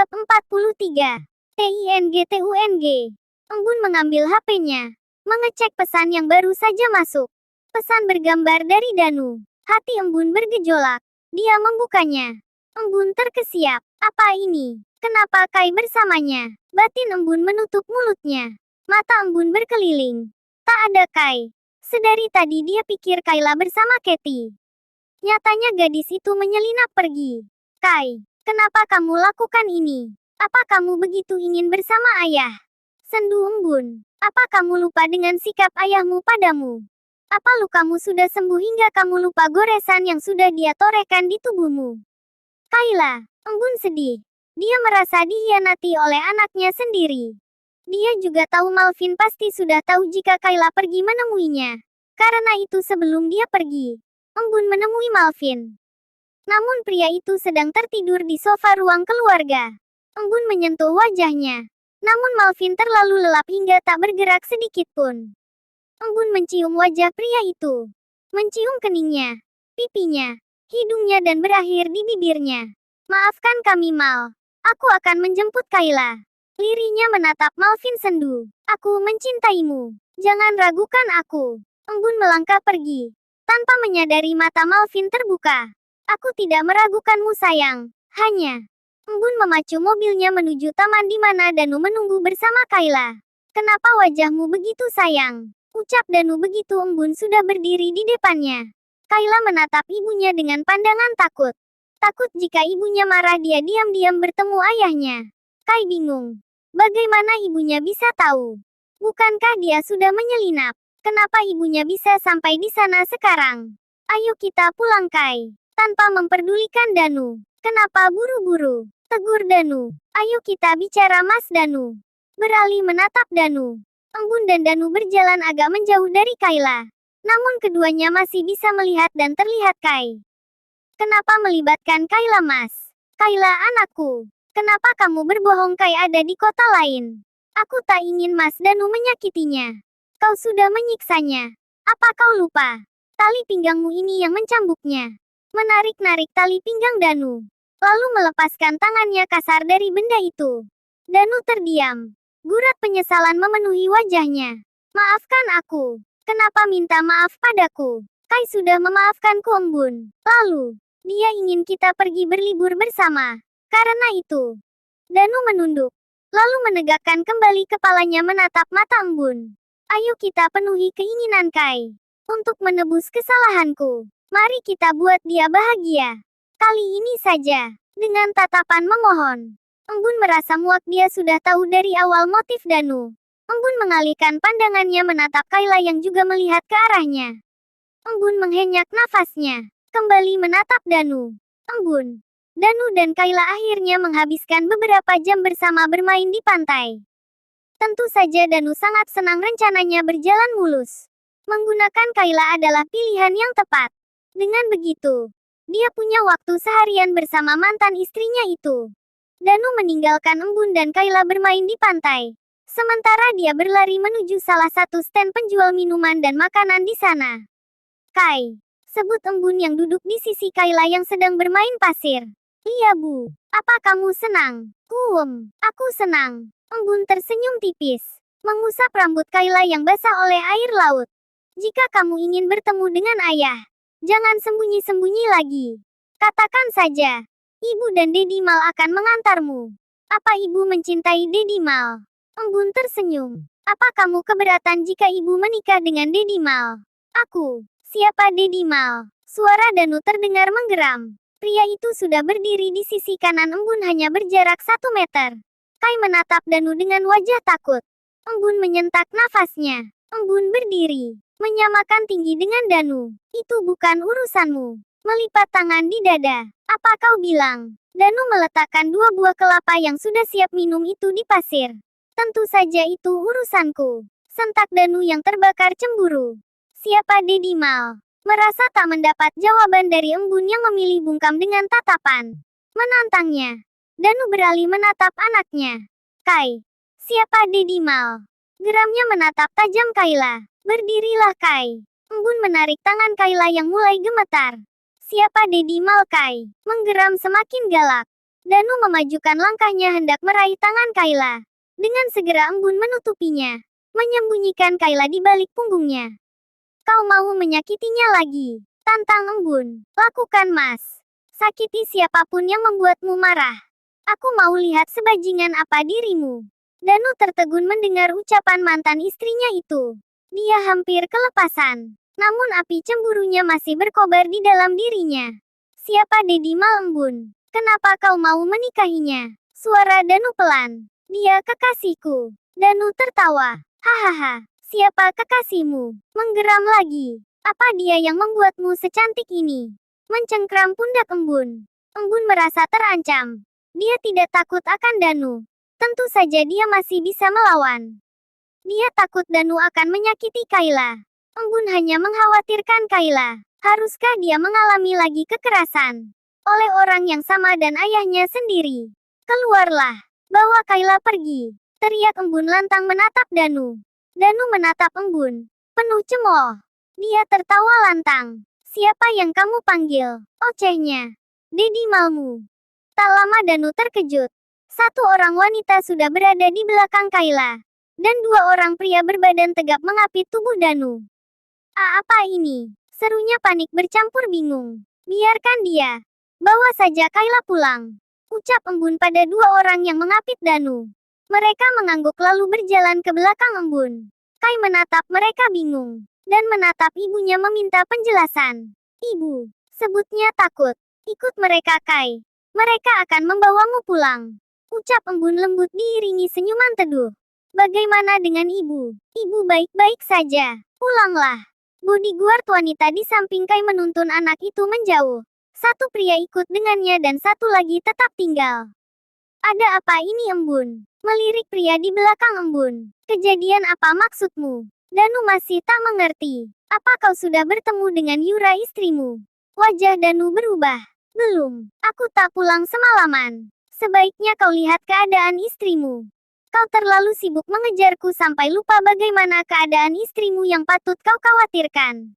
Bab 43. TINGTUNG. Embun mengambil HP-nya. Mengecek pesan yang baru saja masuk. Pesan bergambar dari Danu. Hati Embun bergejolak. Dia membukanya. Embun terkesiap. Apa ini? Kenapa Kai bersamanya? Batin Embun menutup mulutnya. Mata Embun berkeliling. Tak ada Kai. Sedari tadi dia pikir Kayla bersama Katie. Nyatanya gadis itu menyelinap pergi. Kai, kenapa kamu lakukan ini? Apa kamu begitu ingin bersama ayah? Sendu Embun. Apa kamu lupa dengan sikap ayahmu padamu? Apa lukamu sudah sembuh hingga kamu lupa goresan yang sudah dia torehkan di tubuhmu? Kayla, Embun sedih. Dia merasa dikhianati oleh anaknya sendiri. Dia juga tahu Malvin pasti sudah tahu jika Kayla pergi menemuinya. Karena itu sebelum dia pergi, Embun menemui Malvin. Namun pria itu sedang tertidur di sofa ruang keluarga. Embun menyentuh wajahnya. Namun Malvin terlalu lelap hingga tak bergerak sedikit pun. Embun mencium wajah pria itu. Mencium keningnya, pipinya, hidungnya dan berakhir di bibirnya. Maafkan kami Mal. Aku akan menjemput Kayla. Lirinya menatap Malvin sendu. Aku mencintaimu. Jangan ragukan aku. Embun melangkah pergi. Tanpa menyadari mata Malvin terbuka. Aku tidak meragukanmu sayang. Hanya. Embun memacu mobilnya menuju taman di mana Danu menunggu bersama Kayla. Kenapa wajahmu begitu sayang? Ucap Danu begitu Embun sudah berdiri di depannya. Kayla menatap ibunya dengan pandangan takut. Takut jika ibunya marah dia diam-diam bertemu ayahnya. Kai bingung. Bagaimana ibunya bisa tahu? Bukankah dia sudah menyelinap? Kenapa ibunya bisa sampai di sana sekarang? Ayo kita pulang Kai. Tanpa memperdulikan Danu. Kenapa buru-buru? Tegur Danu. Ayo kita bicara Mas Danu. Beralih menatap Danu. Embun dan Danu berjalan agak menjauh dari Kayla. Namun keduanya masih bisa melihat dan terlihat Kai. Kenapa melibatkan Kayla Mas? Kayla anakku. Kenapa kamu berbohong Kai ada di kota lain? Aku tak ingin Mas Danu menyakitinya. Kau sudah menyiksanya. Apa kau lupa? Tali pinggangmu ini yang mencambuknya. Menarik-narik tali pinggang Danu. Lalu melepaskan tangannya kasar dari benda itu. Danu terdiam. Gurat penyesalan memenuhi wajahnya. Maafkan aku. Kenapa minta maaf padaku? Kai sudah memaafkanku Embun. Lalu, dia ingin kita pergi berlibur bersama. Karena itu, Danu menunduk. Lalu menegakkan kembali kepalanya menatap mata Embun. Ayo kita penuhi keinginan Kai. Untuk menebus kesalahanku. Mari kita buat dia bahagia. Kali ini saja. Dengan tatapan memohon. Embun merasa muak dia sudah tahu dari awal motif Danu. Embun mengalihkan pandangannya menatap Kayla yang juga melihat ke arahnya. Embun menghenyak nafasnya. Kembali menatap Danu. Embun. Danu dan Kayla akhirnya menghabiskan beberapa jam bersama bermain di pantai. Tentu saja Danu sangat senang rencananya berjalan mulus. Menggunakan Kayla adalah pilihan yang tepat. Dengan begitu, dia punya waktu seharian bersama mantan istrinya itu. Danu meninggalkan Embun dan Kayla bermain di pantai. Sementara dia berlari menuju salah satu stand penjual minuman dan makanan di sana. Kai, sebut Embun yang duduk di sisi Kayla yang sedang bermain pasir. Iya Bu, apa kamu senang? Aku senang. Embun tersenyum tipis. Mengusap rambut Kayla yang basah oleh air laut. Jika kamu ingin bertemu dengan ayah, jangan sembunyi-sembunyi lagi. Katakan saja. Ibu dan Dedi Mal akan mengantarmu. Apa ibu mencintai Dedi Mal? Embun tersenyum. Apa kamu keberatan jika ibu menikah dengan Dedi Mal? Aku. Siapa Dedi Mal? Suara Danu terdengar menggeram. Pria itu sudah berdiri di sisi kanan Embun hanya berjarak 1 meter. Kai menatap Danu dengan wajah takut. Embun menyentak nafasnya. Embun berdiri. Menyamakan tinggi dengan Danu. Itu bukan urusanmu. Melipat tangan di dada. Apa kau bilang? Danu meletakkan 2 buah kelapa yang sudah siap minum itu di pasir. Tentu saja itu urusanku. Sentak Danu yang terbakar cemburu. Siapa Dedi Mal? Merasa tak mendapat jawaban dari Embun yang memilih bungkam dengan tatapan menantangnya. Danu beralih menatap anaknya. Kai. Siapa Dedi Mal? Geramnya menatap tajam Kayla. Berdirilah Kai. Embun menarik tangan Kayla yang mulai gemetar. Siapa Dedi Mal Kai? Menggeram semakin galak. Danu memajukan langkahnya hendak meraih tangan Kayla. Dengan segera embun menutupinya, menyembunyikan Kayla di balik punggungnya. Kau mau menyakitinya lagi? Tantang embun. Lakukan, Mas. Sakiti siapapun yang membuatmu marah. Aku mau lihat sebajingan apa dirimu. Danu tertegun mendengar ucapan mantan istrinya itu. Dia hampir kelepasan. Namun api cemburunya masih berkobar di dalam dirinya. Siapa Dedi Malembun? Kenapa kau mau menikahinya? Suara Danu pelan. Dia kekasihku. Danu tertawa. Hahaha. Siapa kekasihmu? Menggeram lagi. Apa dia yang membuatmu secantik ini? Mencengkram pundak embun. Embun merasa terancam. Dia tidak takut akan Danu. Tentu saja dia masih bisa melawan. Dia takut Danu akan menyakiti Kayla. Embun hanya mengkhawatirkan Kayla. Haruskah dia mengalami lagi kekerasan oleh orang yang sama dan ayahnya sendiri? Keluarlah. Bawa Kayla pergi. Teriak embun lantang menatap Danu. Danu menatap embun. Penuh cemooh. Dia tertawa lantang. Siapa yang kamu panggil? Ocehnya. Dedi Malmu. Tak lama Danu terkejut. Satu orang wanita sudah berada di belakang Kayla. Dan dua orang pria berbadan tegap mengapit tubuh Danu. Apa ini? Serunya panik bercampur bingung. Biarkan dia. Bawa saja Kayla pulang. Ucap embun pada dua orang yang mengapit Danu. Mereka mengangguk lalu berjalan ke belakang embun. Kai menatap mereka bingung. Dan menatap ibunya meminta penjelasan. Ibu, sebutnya takut. Ikut mereka Kai. Mereka akan membawamu pulang. Ucap embun lembut diiringi senyuman teduh. Bagaimana dengan ibu? Ibu baik-baik saja. Pulanglah. Bodyguard wanita di samping Kai menuntun anak itu menjauh. Satu pria ikut dengannya dan satu lagi tetap tinggal. Ada apa ini embun? Melirik pria di belakang embun. Kejadian apa maksudmu? Danu masih tak mengerti. Apa kau sudah bertemu dengan Yura istrimu? Wajah Danu berubah. Belum. Aku tak pulang semalaman. Sebaiknya kau lihat keadaan istrimu. Kau terlalu sibuk mengejarku sampai lupa bagaimana keadaan istrimu yang patut kau khawatirkan.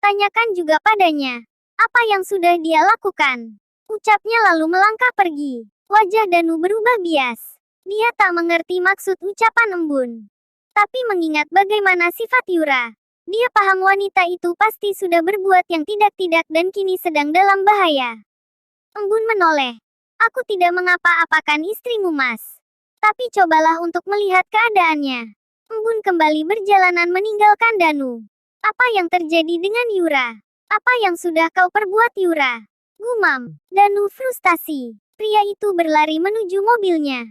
Tanyakan juga padanya. Apa yang sudah dia lakukan? Ucapnya lalu melangkah pergi. Wajah Danu berubah bias. Dia tak mengerti maksud ucapan embun. Tapi mengingat bagaimana sifat Yura, dia paham wanita itu pasti sudah berbuat yang tidak-tidak dan kini sedang dalam bahaya. Embun menoleh. Aku tidak mengapa-apakan istrimu, Mas. Tapi cobalah untuk melihat keadaannya. Embun kembali berjalanan meninggalkan Danu. Apa yang terjadi dengan Yura? Apa yang sudah kau perbuat Yura? Gumam. Danu frustasi. Pria itu berlari menuju mobilnya.